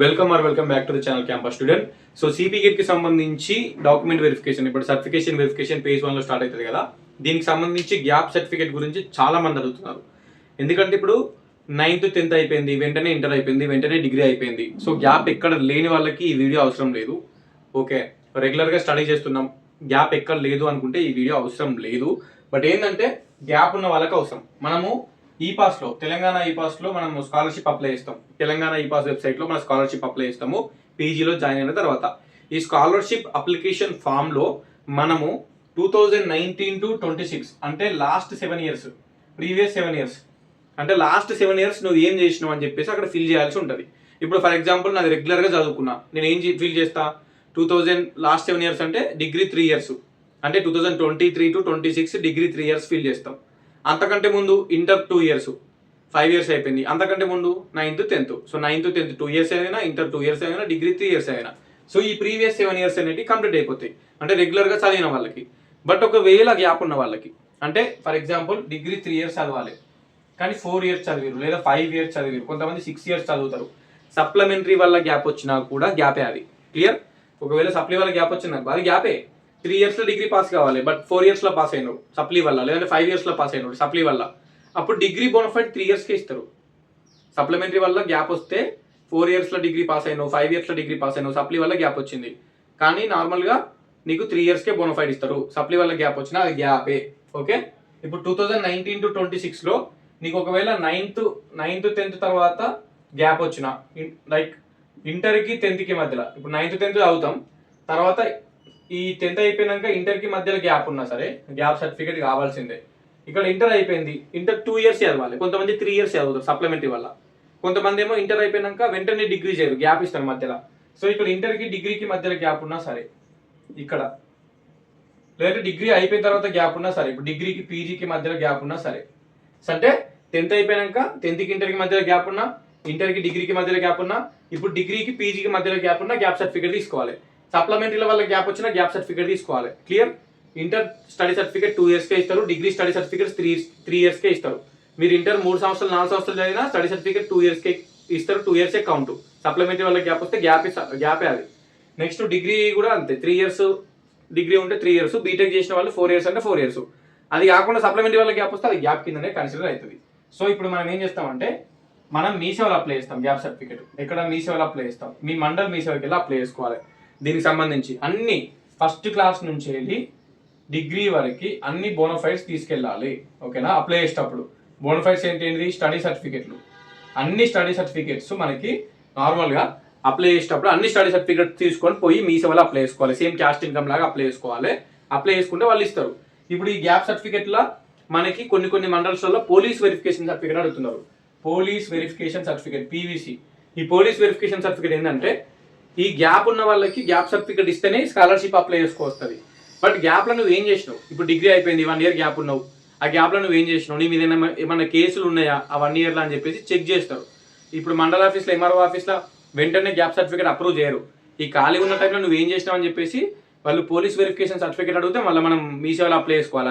Welcome back to the channel campus student. So CP gate కి సంబంధించి document verification, ఇప్పుడు certification verification page 1 లో start అవుతుంది కదా. దీనికి సంబంధించి గ్యాప్ సర్టిఫికేట్ గురించి చాలా మంది అడుగుతున్నారు. ఎందుకంటే ఇప్పుడు 9th 10th అయిపోయింది, వెంటనే ఇంటర్ అయిపోయింది, వెంటనే డిగ్రీ అయిపోయింది. సో గ్యాప్ ఎక్కడ లేని వాళ్ళకి ఈ వీడియో అవసరం లేదు. ఓకే, రెగ్యులర్గా స్టడీ చేస్తున్నాం, గ్యాప్ ఎక్కడ లేదు అనుకుంటే ఈ వీడియో అవసరం లేదు. బట్ ఏంటంటే గ్యాప్ ఉన్న వాళ్ళకి అవసరం. మనము ఈపాస్లో, తెలంగాణ ఈపాస్లో మనం స్కాలర్షిప్ అప్లై చేస్తాం. తెలంగాణ ఈపాస్ వెబ్సైట్లో మనం స్కాలర్షిప్ అప్లై చేస్తాము పీజీలో జాయిన్ అయిన తర్వాత. ఈ స్కాలర్షిప్ అప్లికేషన్ ఫామ్లో మనము 2019 to 26 అంటే లాస్ట్ 7 years, ప్రీవియస్ 7 years అంటే లాస్ట్ 7 years నువ్వు ఏం చేసినావు అని చెప్పేసి అక్కడ ఫిల్ చేయాల్సి ఉంటుంది. ఇప్పుడు ఫర్ ఎగ్జాంపుల్ నాది రెగ్యులర్గా చదువుకున్నా, నేను ఏం ఫిల్ చేస్తా, 2000 లాస్ట్ 7 years అంటే డిగ్రీ 3 years, అంటే 2023 to 26 డిగ్రీ 3 years ఫిల్ చేస్తాం. అంతకంటే ముందు ఇంటర్ 2 years, 5 years అయిపోయింది. అంతకంటే ముందు 9th 10th, so 9th 10th 2 years అయినా, ఇంటర్ 2 years అయినా, డిగ్రీ 3 years అయినా. సో ఈ ప్రీవియస్ 7 years అనేవి కంప్లీట్ అయిపోతాయి అంటే రెగ్యులర్గా చదివిన వాళ్ళకి. బట్ ఒకవేళ గ్యాప్ ఉన్న వాళ్ళకి, అంటే ఫర్ ఎగ్జాంపుల్ డిగ్రీ 3 years చదవాలి కానీ 4 years చదివారు, లేదా 5 years చదివారు, కొంతమంది 6 years చదువుతారు. సప్లిమెంటరీ వల్ల గ్యాప్ వచ్చినా కూడా గ్యాపే అది. క్లియర్? ఒకవేళ సప్లీ వల్ల గ్యాప్ వచ్చింది అది గ్యాపే. 3 yearsలో డిగ్రీ పాస్ కావాలి, బట్ 4 yearsలో పాస్ అయినారు సప్లీ వల్ల, లేదంటే 5 yearsలో పాస్ అయినారు సప్లీ వల్ల, అప్పుడు డిగ్రీ బోనఫైడ్ 3 yearsకే ఇస్తారు. సప్లిమెంటరీ వల్ల గ్యాప్ వస్తే 4 yearsలో డిగ్రీ పాస్ అయినావు, 5 yearsలో డిగ్రీ పాస్ అయినావు, సప్లీ వల్ల గ్యాప్ వచ్చింది, కానీ నార్మల్గా నీకు 3 yearsకే బోనఫైడ్ ఇస్తారు. సప్లీ వల్ల గ్యాప్ వచ్చినా అది గ్యాపే. ఓకే, ఇప్పుడు 2019 to 26లో నీకు ఒకవేళ 9th 10th తర్వాత గ్యాప్ వచ్చిన, లైక్ ఇంటర్కి 10th మధ్యలో, ఇప్పుడు 9th 10th చదువుతాం, తర్వాత ఈ 10th అయిపోయినాక ఇంటర్కి మధ్యలో గ్యాప్ ఉన్నా సరే గ్యాప్ సర్టిఫికేట్ కావాల్సిందే. ఇక్కడ ఇంటర్ అయిపోయింది, ఇంటర్ 2 years చదవాలి, కొంతమంది 3 years చదువుతారు సప్లిమెంటరీ వల్ల, కొంతమంది ఏమో ఇంటర్ అయిపోయినాక వెంటనే డిగ్రీ చేయరు, గ్యాప్ ఇస్తారు మధ్యలో. సో ఇక్కడ ఇంటర్కి డిగ్రీకి మధ్యలో గ్యాప్ ఉన్నా సరే ఇక్కడ, లేదంటే డిగ్రీ అయిపోయిన తర్వాత గ్యాప్ ఉన్నా సరే, ఇప్పుడు డిగ్రీకి పీజీకి మధ్యలో గ్యాప్ ఉన్నా సరే, అంటే 10th అయిపోయినాక 10th కి ఇంటర్కి మధ్యలో గ్యాప్ ఉన్నా, ఇంటర్కి డిగ్రీకి మధ్యలో గ్యాప్ ఉన్నా, ఇప్పుడు డిగ్రీకి పీజీకి మధ్యలో గ్యాప్ ఉన్నా గ్యాప్ సర్టిఫికేట్ తీసుకోవాలి. సప్లిమెంటరీల వల్ల గ్యాప్ వచ్చినా గ్యాప్ సర్టిఫికేట్ తీసుకోవాలి. క్లియర్? ఇంటర్ స్టడీ సర్టిఫికేట్ 2 yearsకే ఇస్తారు, డిగ్రీ స్టడీ సర్టిఫికేట్ 3 yearsకే ఇస్తారు. మీరు ఇంటర్ 3 సంవత్సరాలు 4 సంవత్సరాలు చదివినా స్టడీ సర్టిఫికేట్ 2 yearsకే ఇస్తారు, 2 yearsే కౌంట్. సప్లిమెంటరీ వల్ల గ్యాప్ వస్తే గ్యాపే అది. నెక్స్ట్ డిగ్రీ కూడా అంతే, 3 years డిగ్రీ ఉంటే 3 years, బీటెక్ చేసిన వాళ్ళు 4 years అంటే 4 years. అది కాకుండా సప్లిమెంటరీ వల్ల గ్యాప్ వస్తే అది గ్యాప్ కిందనే కన్సిడర్ అవుతుంది. సో ఇప్పుడు మనం ఏం చేస్తామంటే, మనం మీ సేవలో అప్లై చేస్తాం గ్యాప్ సర్టిఫికేట్. ఎక్కడ? మీ సేవలో అప్లై చేస్తాం, మీ మండల్ మీ సేవకి వెళ్ళి అప్లై చేసుకోవాలి. దీనికి సంబంధించి అన్ని ఫస్ట్ క్లాస్ నుంచి వెళ్ళి డిగ్రీ వరకు అన్ని బోనఫైడ్స్ తీసుకెళ్ళాలి. ఓకేనా? అప్లై చేసేటప్పుడు బోనఫైడ్స్ ఏంటి? స్టడీ సర్టిఫికేట్లు. అన్ని స్టడీ సర్టిఫికేట్స్ మనకి నార్మల్గా అప్లై చేసేటప్పుడు అన్ని స్టడీ సర్టిఫికేట్ తీసుకొని పోయి మీ సేవలో అప్లై చేసుకోవాలి. సేమ్ క్యాస్ట్ ఇన్కమ్ లాగా అప్లై చేసుకోవాలి. అప్లై చేసుకుంటే వాళ్ళు ఇస్తారు. ఇప్పుడు ఈ గ్యాప్ సర్టిఫికేట్లో మనకి కొన్ని మండల్స్లో పోలీస్ వెరిఫికేషన్ సర్టిఫికేట్ అడుగుతున్నారు. Police verification certificate, PVC. ఈ పోలీస్ వెరిఫికేషన్ సర్టిఫికేట్ ఏంటంటే, ఈ గ్యాప్ ఉన్న వాళ్ళకి గ్యాప్ సర్టిఫికేట్ ఇస్తేనే స్కాలర్షిప్ అప్లై చేసుకోవస్తుంది. బట్ గ్యాప్లో నువ్వు ఏం చేసినావు? ఇప్పుడు డిగ్రీ అయిపోయింది, 1 year గ్యాప్ ఉన్నావు, ఆ గ్యాప్లో నువ్వు ఏం చేసినావు, నీ మీద ఏమైనా కేసులు ఉన్నాయా ఆ 1 yearలో అని చెప్పేసి చెక్ చేస్తారు. ఇప్పుడు మండల ఆఫీస్లో, ఎంఆర్ఓ ఆఫీస్లో వెంటనే గ్యాప్ సర్టిఫికేట్ అప్రూవ్ చేయరు. ఈ ఖాళీ ఉన్న టైంలో నువ్వు ఏం చేసినావు అని చెప్పేసి వాళ్ళు పోలీస్ వెరిఫికేషన్ సర్టిఫికేట్ అడిగితే మళ్ళీ మనం మీ సేవలో అప్లై చేసుకోవాలి.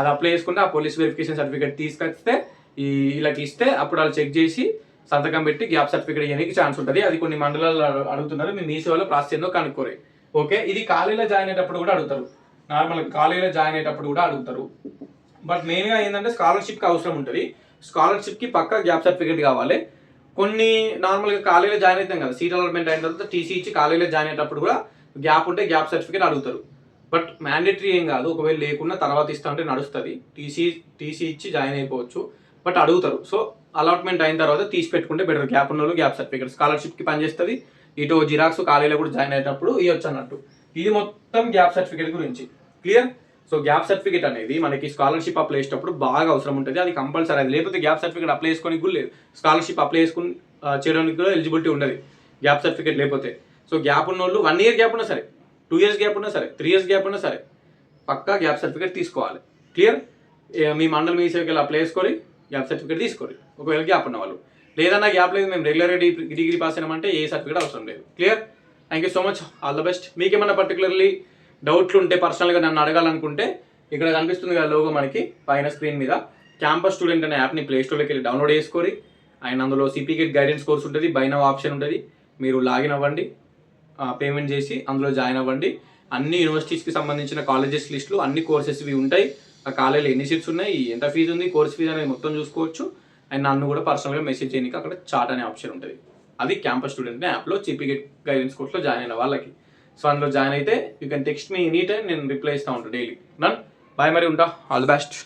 అది అప్లై చేసుకుంటే ఆ పోలీస్ వెరిఫికేషన్ సర్టిఫికేట్ తీసుకొస్తే వీళ్ళకి ఇస్తే అప్పుడు వాళ్ళు చెక్ చేసి సంతకం పెట్టి గ్యాప్ సర్టిఫికేట్ ఇవ్వడానికి ఛాన్స్ ఉంటుంది. అది కొన్ని మండలాలు అడుగుతున్నారు, మీ సేవలో ప్రాసెస్ ఏందో కనుక్కోరే. ఓకే, ఇది కాలేజీలో జాయిన్ అయ్యేటప్పుడు కూడా అడుగుతారు, నార్మల్గా కాలేజీలో జాయిన్ అయ్యేటప్పుడు కూడా అడుగుతారు. బట్ మెయిన్గా ఏంటంటే స్కాలర్షిప్కి అవసరం ఉంటుంది. స్కాలర్షిప్కి పక్కా గ్యాప్ సర్టిఫికేట్ కావాలి. కొన్ని నార్మల్గా కాలేజీలో జాయిన్ అవుతాం కదా, సీట్ అలాట్మెంట్ అయిన తర్వాత టీసీ ఇచ్చి కాలేజీలో జాయిన్ అయ్యేటప్పుడు కూడా గ్యాప్ ఉంటే గ్యాప్ సర్టిఫికేట్ అడుగుతారు. బట్ మ్యాండేటరీ ఏం కాదు, ఒకవేళ లేకుండా తర్వాత ఇస్తా అంటే నడుస్తుంది. టీసీ ఇచ్చి జాయిన్ అయిపోవచ్చు, బట్ అడుగుతారు. సో అలాట్మెంట్ అయిన తర్వాత తీసి పెట్టుకుంటే బెటర్. గ్యాప్ ఉన్న వాళ్ళు గ్యాప్ సర్టిఫికేట్ స్కాలర్షిప్కి పనిచేస్తుంది. ఇటు జిరాక్స్ కాలేజీలో కూడా జాయిన్ అయ్యేటప్పుడు ఇవ్వచ్చు అన్నట్టు. ఇది మొత్తం గ్యాప్ సర్టిఫికేట్ గురించి. క్లియర్? సో గ్యాప్ సర్టిఫికేట్ అనేది మనకి స్కాలర్షిప్ అప్లై చేసేటప్పుడు బాగా అవసరం ఉంటుంది. అది కంపల్సరీ. అది లేకపోతే గ్యాప్ సర్టిఫికేట్ అప్లై చేసుకోనికి కూడా లేదు, స్కాలర్షిప్ అప్లై చేయడానికి కూడా ఎలిజిబిలిటీ ఉండదు గ్యాప్ సర్టిఫికేట్ లేకపోతే. సో గ్యాప్ ఉన్న వాళ్ళు 1 year గ్యాప్ ఉన్నా సరే, 2 years గ్యాప్ ఉన్నా సరే, 3 years గ్యాప్ ఉన్నా సరే పక్కా గ్యాప్ సర్టిఫికేట్ తీసుకోవాలి. క్లియర్? మీ మండల్ మీ సేవకి వెళ్ళి అప్లై చేసుకొని గ్యాప్ సర్టిఫికేట్ తీసుకోవాలి ఒకవేళ గ్యాప్ ఉన్న వాళ్ళు. లేదన్నా గ్యాప్ లేదు, మేము రెగ్యులర్గా డిగ్రీ పాస్ అయినామంటే ఏ సర్టిఫికేట్ అవసరం లేదు. Clear? Thank you so much, all the best. మీకు ఏమన్నా పర్టికులర్లీ డౌట్లు ఉంటే పర్సనల్గా నన్ను అడగాలనుకుంటే ఇక్కడ కనిపిస్తుంది కదా లోగో మనకి పైన స్క్రీన్ మీద, క్యాంపస్ స్టూడెంట్ అనే యాప్ని ప్లే స్టోర్లోకి వెళ్ళి డౌన్లోడ్ చేసుకొని, అండ్ అందులో సిపి గేట్ గైడెన్స్ కోర్స్ ఉంటుంది, బై నౌ ఆప్షన్ ఉంటుంది. మీరు లాగిన్ అవ్వండి, పేమెంట్ చేసి అందులో జాయిన్ అవ్వండి. అన్ని యూనివర్సిటీస్కి సంబంధించిన కాలేజెస్ లిస్టులు, అన్ని కోర్సెస్వి ఉంటాయి. ఆ కాలేజీలో ఎన్ని సీట్స్ ఉన్నాయి, ఎంత ఫీజు ఉంది, కోర్స్ ఫీజు అనేది మొత్తం చూసుకోవచ్చు. అండ్ నన్ను కూడా పర్సనల్గా మెసేజ్ చేయడానికి అక్కడ చాట్ అనే ఆప్షన్ ఉంటుంది. అది క్యాంపస్ స్టూడెంట్ యాప్లో CPGate గైడెన్స్ కోర్స్లో జాయిన్ అయిన వాళ్ళకి. సో అందులో జాయిన్ అయితే you can text me any time, నేను రిప్లై ఇస్తూ ఉంటాను డైలీ. నన్ బాయ్, మరి ఉంటా. All the best.